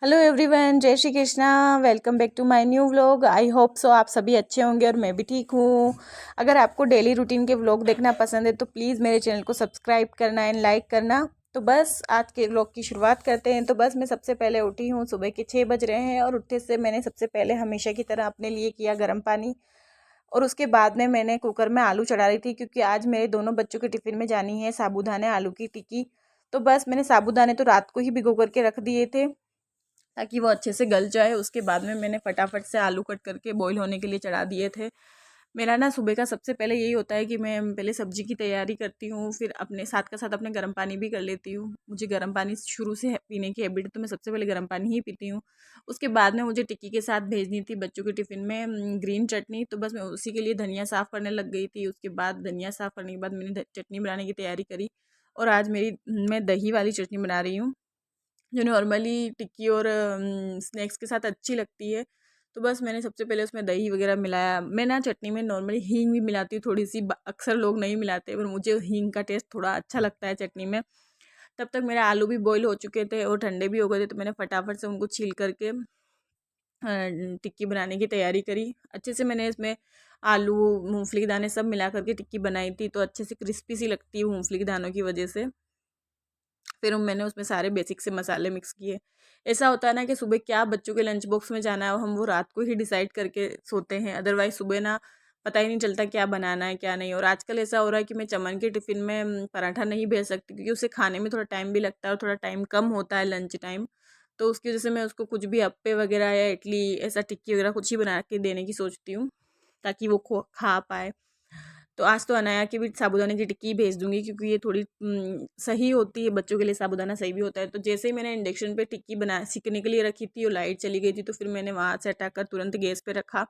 Hello everyone, जय Shri Krishna. Welcome back to my new vlog. I hope so आप सभी अच्छे होंगे और मैं भी ठीक हूँ। अगर आपको डेली रूटीन के व्लॉग देखना पसंद है तो प्लीज़ मेरे चैनल को सब्सक्राइब करना एंड लाइक करना। तो बस आज के व्लॉग की शुरुआत करते हैं। तो बस मैं सबसे पहले उठी हूँ, सुबह के 6 बज रहे हैं और उठते से मैंने सबसे पहले हमेशा की तरह अपने लिए किया गर्म पानी। और उसके बाद में मैंने कुकर में आलू चढ़ा रही थी क्योंकि आज मेरे दोनों बच्चों के टिफ़िन में जानी है साबूदाने आलू की टिक्की। तो बस मैंने साबूदाने तो रात को ही भिगो करके रख दिए थे ताकि वो अच्छे से गल जाए। उसके बाद में मैंने फटाफट से आलू कट करके बॉईल होने के लिए चढ़ा दिए थे। मेरा ना सुबह का सबसे पहले यही होता है कि मैं पहले सब्जी की तैयारी करती हूँ, फिर अपने साथ का साथ अपने गर्म पानी भी कर लेती हूँ। मुझे गर्म पानी शुरू से पीने की हैबिट है, तो मैं सबसे पहले गर्म पानी ही पीती हूँ। उसके बाद में मुझे टिक्की के साथ भेजनी थी बच्चों के टिफ़िन में ग्रीन चटनी, तो बस मैं उसी के लिए धनिया साफ़ करने लग गई थी। उसके बाद धनिया साफ़ करने के बाद मैंने चटनी बनाने की तैयारी करी। और आज मैं दही वाली चटनी बना रही हूँ जो नॉर्मली टिक्की और स्नैक्स के साथ अच्छी लगती है। तो बस मैंने सबसे पहले उसमें दही वगैरह मिलाया। मैं ना चटनी में नॉर्मली हींग भी मिलाती हूँ थोड़ी सी, अक्सर लोग नहीं मिलाते पर मुझे हींग का टेस्ट थोड़ा अच्छा लगता है चटनी में। तब तक मेरे आलू भी बॉईल हो चुके थे और ठंडे भी हो गए थे, तो मैंने फटाफट से उनको छील करके टिक्की बनाने की तैयारी करी। अच्छे से मैंने इसमें आलू, मूंगफली के दाने सब मिला करके टिक्की बनाई थी, तो अच्छे से क्रिस्पी सी लगती है मूंगफली के दानों की वजह से। फिर मैंने उसमें सारे बेसिक से मसाले मिक्स किए। ऐसा होता है ना कि सुबह क्या बच्चों के लंच बॉक्स में जाना है, हम वो रात को ही डिसाइड करके सोते हैं। अदरवाइज़ सुबह ना पता ही नहीं चलता क्या बनाना है क्या नहीं। और आजकल ऐसा हो रहा है कि मैं चमन के टिफ़िन में पराठा नहीं भेज सकती क्योंकि उसे खाने में थोड़ा टाइम भी लगता है और थोड़ा टाइम कम होता है लंच टाइम। तो उसकी वजह से मैं उसको कुछ भी अप्पे वगैरह या इडली, ऐसा टिक्की वगैरह कुछ ही बना के देने की सोचती हूँ ताकि वो खा पाए। तो आज तो अनाया की भी साबूदाने की टिक्की भेज दूँगी क्योंकि ये थोड़ी सही होती है बच्चों के लिए, साबूदाना सही भी होता है। तो जैसे ही मैंने इंडक्शन पे टिक्की बना सेंकने के लिए रखी थी और लाइट चली गई थी, तो फिर मैंने वहाँ से हटाकर तुरंत गैस पे रखा।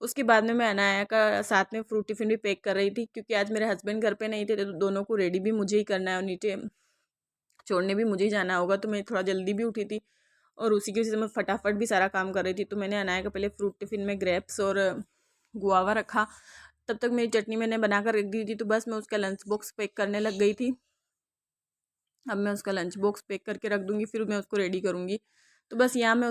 उसके बाद में मैं अनाया का साथ में फ्रूट टिफ़िन भी पैक कर रही थी क्योंकि आज मेरे हस्बैंड घर पे नहीं थे, तो दोनों को रेडी भी मुझे ही करना है और नीचे छोड़ने भी मुझे ही जाना होगा। तो मैं थोड़ा जल्दी भी उठी थी और उसी की वजह से मैं फटाफट भी सारा काम कर रही थी। तो मैंने अनाया का पहले फ्रूट टिफ़िन में ग्रेप्स और गुआवा रखा। तब तक मेरी चटनी मैंने बनाकर रख दी थी, तो बस मैं उसका लंच बॉक्स पैक करने लग गई थी। अब मैं उसका लंच बॉक्स पैक करके रख दूँगी, फिर मैं उसको रेडी करूँगी। तो यहाँ मैं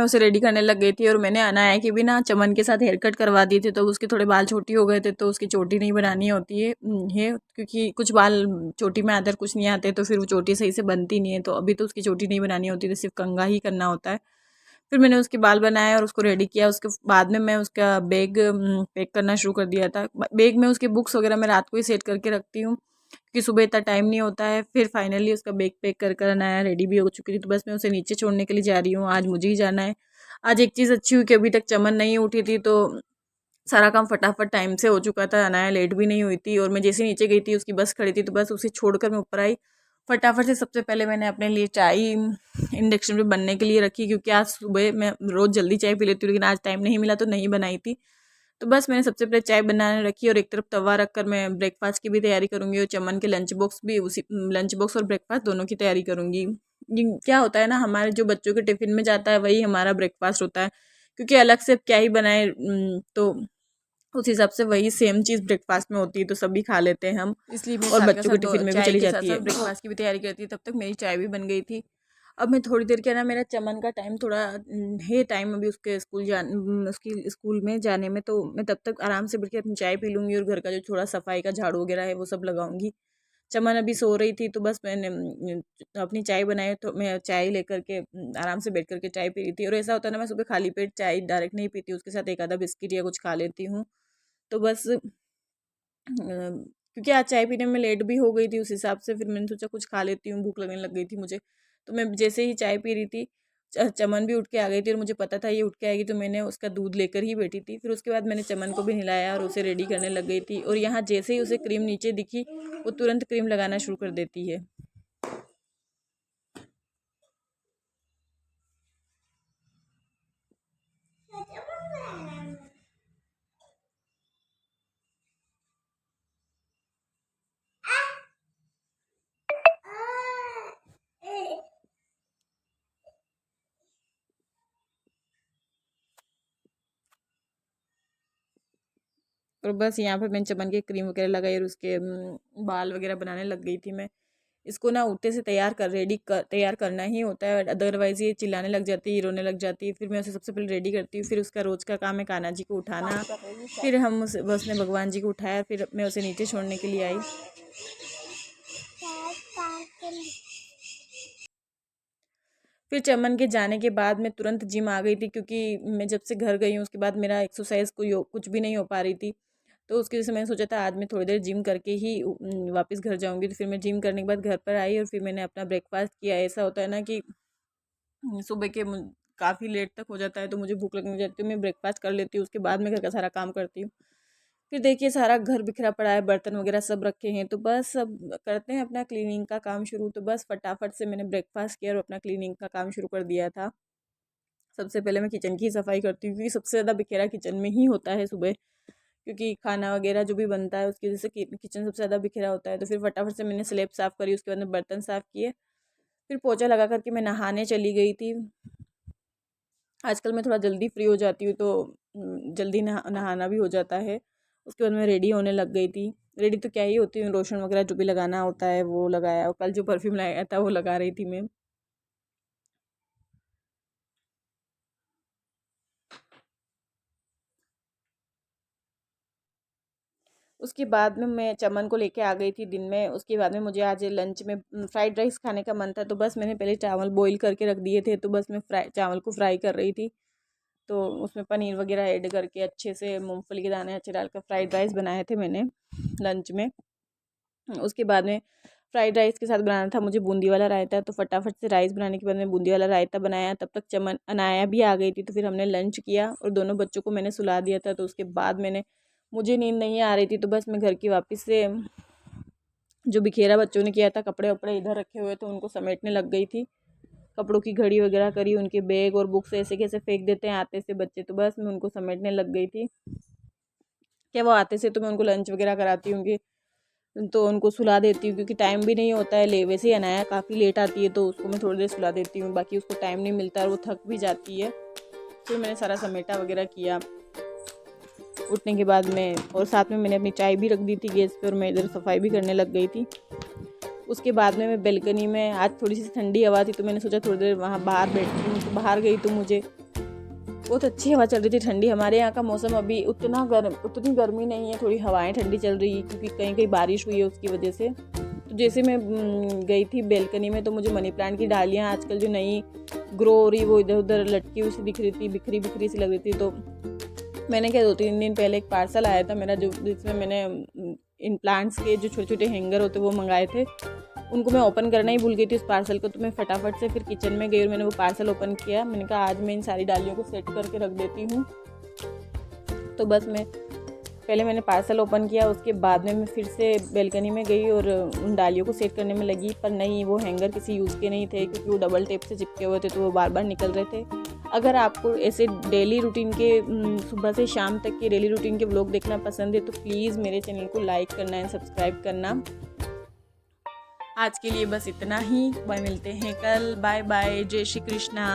उसे रेडी करने लग गई थी और मैंने अनाया की भी ना चमन के साथ हेयर कट करवा दिए थे, तो उसके थोड़े बाल छोटी हो गए थे, तो उसकी चोटी नहीं बनानी होती है क्योंकि कुछ बाल चोटी में आते कुछ नहीं आते, तो फिर वो चोटी सही से बनती नहीं है। तो अभी तो उसकी चोटी नहीं बनानी होती, तो सिर्फ कंघा ही करना होता है। फिर मैंने उसके बाल बनाए और उसको रेडी किया। उसके बाद में मैं उसका बैग पैक करना शुरू कर दिया था। बैग में उसके बुक्स वगैरह मैं रात को ही सेट करके रखती हूँ क्योंकि सुबह इतना टाइम नहीं होता है। फिर फाइनली उसका बैग पैक कर कर नया रेडी भी हो चुकी थी, तो बस मैं उसे नीचे छोड़ने के लिए जा रही हूँ। आज मुझे ही जाना है। आज एक चीज़ अच्छी हुई कि अभी तक चमन नहीं उठी थी, तो सारा काम फटाफट टाइम से हो चुका था। अनाया लेट भी नहीं हुई थी और मैं जैसे नीचे गई थी उसकी बस खड़ी थी, तो बस उसे छोड़कर मैं ऊपर आई। फटाफट से सबसे पहले मैंने अपने लिए चाय इंडक्शन पे बनने के लिए रखी क्योंकि आज सुबह मैं रोज़ जल्दी चाय पी लेती हूँ, लेकिन आज टाइम नहीं मिला तो नहीं बनाई थी। तो बस मैंने सबसे पहले चाय बनाने रखी और एक तरफ तवा रखकर मैं ब्रेकफास्ट की भी तैयारी करूँगी और चमन के लंच बॉक्स और ब्रेकफास्ट दोनों की तैयारी करूँगी। ये क्या होता है ना, हमारे जो बच्चों के टिफ़िन में जाता है वही हमारा ब्रेकफास्ट होता है क्योंकि अलग से अब क्या ही बनाए, तो उस हिसाब से वही सेम चीज़ ब्रेकफास्ट में होती है तो सभी खा लेते हैं हम, इसलिए मैं और साथ बच्चों के टिफ़िन में भी चली जाती है। ब्रेकफास्ट की भी तैयारी करती है, तब तक मेरी चाय भी बन गई थी। अब मैं थोड़ी देर क्या ना, मेरा चमन का टाइम थोड़ा है टाइम अभी उसके उसकी स्कूल में जाने में, तो मैं तब तक आराम से बैठ के अपनी चाय पी लूँगी और घर का जो थोड़ा सफाई का झाड़ू वगैरह है वो सब लगाऊंगी। चमन अभी सो रही थी, तो बस मैंने अपनी चाय बनाई, तो मैं चाय लेकर के आराम से बैठ करके चाय पी रही थी। और ऐसा होता है ना, मैं सुबह खाली पेट चाय डायरेक्ट नहीं पीती, उसके साथ एक आधा बिस्किट या कुछ खा लेती हूँ। तो बस क्योंकि आज चाय पीने में लेट भी हो गई थी, उस हिसाब से फिर मैंने सोचा कुछ खा लेती हूँ, भूख लगने लग गई थी मुझे। तो मैं जैसे ही चाय पी रही थी, चमन भी उठ के आ गई थी और मुझे पता था ये उठ के आएगी, तो मैंने उसका दूध लेकर ही बैठी थी। फिर उसके बाद मैंने चमन को भी नहलाया और उसे रेडी करने लग गई थी। और यहाँ जैसे ही उसे क्रीम नीचे दिखी, वो तुरंत क्रीम लगाना शुरू कर देती है। और बस यहाँ पर मैंने चमन के क्रीम वगैरह लगाई और उसके बाल वगैरह बनाने लग गई थी मैं। इसको ना उठते से तैयार करना ही होता है, अदरवाइज़ ये चिल्लाने लग जाती है, रोने लग जाती है। फिर मैं उसे सबसे पहले रेडी करती हूँ, फिर उसका रोज़ का काम है कान्हा जी को उठाना। फिर उसने भगवान जी को उठाया, फिर मैं उसे नीचे छोड़ने के लिए आई। फिर चमन के जाने के बाद मैं तुरंत जिम आ गई थी, क्योंकि मैं जब से घर गई हूँ उसके बाद मेरा एक्सरसाइज कुछ भी नहीं हो पा रही थी। तो उसकी वजह से मैंने सोचा था आज मैं थोड़ी देर जिम करके ही वापस घर जाऊँगी। तो फिर मैं जिम करने के बाद घर पर आई और फिर मैंने अपना ब्रेकफास्ट किया। ऐसा होता है ना कि सुबह के काफ़ी लेट तक हो जाता है तो मुझे भूख लगने लग जाती है, मैं ब्रेकफास्ट कर लेती हूँ, उसके बाद मैं घर का सारा काम करती हूँ। फिर देखिए सारा घर बिखरा पड़ा है, बर्तन वगैरह सब रखे हैं, तो बस अब करते हैं अपना क्लीनिंग का काम शुरू। तो बस फटाफट से मैंने ब्रेकफास्ट किया और अपना क्लीनिंग का काम शुरू कर दिया था। सबसे पहले मैं किचन की सफाई करती हूँ, क्योंकि सबसे ज़्यादा बिखेरा किचन में ही होता है सुबह, क्योंकि खाना वगैरह जो भी बनता है उसकी वजह से किचन सबसे ज़्यादा बिखरा होता है। तो फिर फटाफट से मैंने स्लैब साफ़ करी, उसके बाद में बर्तन साफ़ किए, फिर पोछा लगा करके मैं नहाने चली गई थी। आजकल मैं थोड़ा जल्दी फ्री हो जाती हूँ, तो जल्दी नहाना भी हो जाता है। उसके बाद मैं रेडी होने लग गई थी। रेडी तो क्या ही होती हूँ, लोशन वगैरह जो भी लगाना होता है वो लगाया, और कल जो परफ्यूम लगाया था वो लगा रही थी मैं। उसके बाद में मैं चमन को लेके आ गई थी दिन में। उसके बाद में मुझे आज लंच में फ्राइड राइस खाने का मन था, तो बस मैंने पहले चावल बॉईल करके रख दिए थे, तो बस मैं चावल को फ्राई कर रही थी। तो उसमें पनीर वगैरह ऐड करके अच्छे से मूंगफली के दाने अच्छे डालकर फ्राइड राइस बनाए थे मैंने लंच में। उसके बाद में फ्राइड राइस के साथ बनाना था मुझे बूंदी वाला रायता, तो फटाफट से राइस बनाने के बाद में बूंदी वाला रायता बनाया। तब तक चमन अनाया भी आ गई थी, तो फिर हमने लंच किया और दोनों बच्चों को मैंने सुला दिया था। तो उसके बाद मुझे नींद नहीं आ रही थी, तो बस मैं घर की वापस से जो बिखेरा बच्चों ने किया था, कपड़े वपड़े इधर रखे हुए थे उनको समेटने लग गई थी। कपड़ों की घड़ी वगैरह करी, उनके बैग और बुक्स ऐसे कैसे फेंक देते हैं आते से बच्चे, तो बस मैं उनको समेटने लग गई थी। क्या वो आते से तो मैं उनको लंच वगैरह कराती हूँ, तो उनको सुला देती हूँ, क्योंकि टाइम भी नहीं होता है। वैसे ही अनाया काफ़ी लेट आती है, तो उसको मैं थोड़ी देर सुला देती हूँ, बाकी उसको टाइम नहीं मिलता और वो थक भी जाती है। फिर मैंने सारा समेटा वगैरह किया उठने के बाद में, और साथ में मैंने अपनी चाय भी रख दी थी गैस पे, और मैं इधर सफाई भी करने लग गई थी। उसके बाद में मैं बेलकनी में, आज थोड़ी सी ठंडी हवा थी, तो मैंने सोचा थोड़ी देर वहाँ बाहर बैठती हूँ। तो बाहर गई तो मुझे बहुत अच्छी हवा चल रही थी ठंडी। हमारे यहाँ का मौसम अभी उतनी गर्मी नहीं है, थोड़ी हवाएं ठंडी चल रही है, क्योंकि कहीं कहीं बारिश हुई है उसकी वजह से। तो जैसे मैं गई थी बेलकनी में, तो मुझे मनी प्लांट की डालियाँ आजकल जो नई ग्रो हो रही वो इधर उधर लटकी हुई सी दिख रही थी, बिखरी बिखरी सी लग रही थी। तो मैंने क्या 2-3 दिन पहले एक पार्सल आया था मेरा, जिसमें मैंने इन प्लांट्स के जो छोटे छोटे हैंगर होते वो मंगाए थे, उनको मैं ओपन करना ही भूल गई थी उस पार्सल को। तो मैं फटाफट से फिर किचन में गई और मैंने वो पार्सल ओपन किया। मैंने कहा आज मैं इन सारी डालियों को सेट करके रख देती हूँ। तो बस मैंने पार्सल ओपन किया, उसके बाद में मैं फिर से बेलकनी में गई और उन डालियों को सेट करने में लगी। पर नहीं, वो हैंगर किसी यूज़ के नहीं थे, क्योंकि वो डबल टेप से चिपके हुए थे, तो वो बार बार निकल रहे थे। अगर आपको ऐसे डेली रूटीन के सुबह से शाम तक के डेली रूटीन के व्लॉग देखना पसंद है, तो प्लीज़ मेरे चैनल को लाइक करना एंड सब्सक्राइब करना। आज के लिए बस इतना ही, मिलते हैं कल। बाय बाय, जय श्री कृष्णा।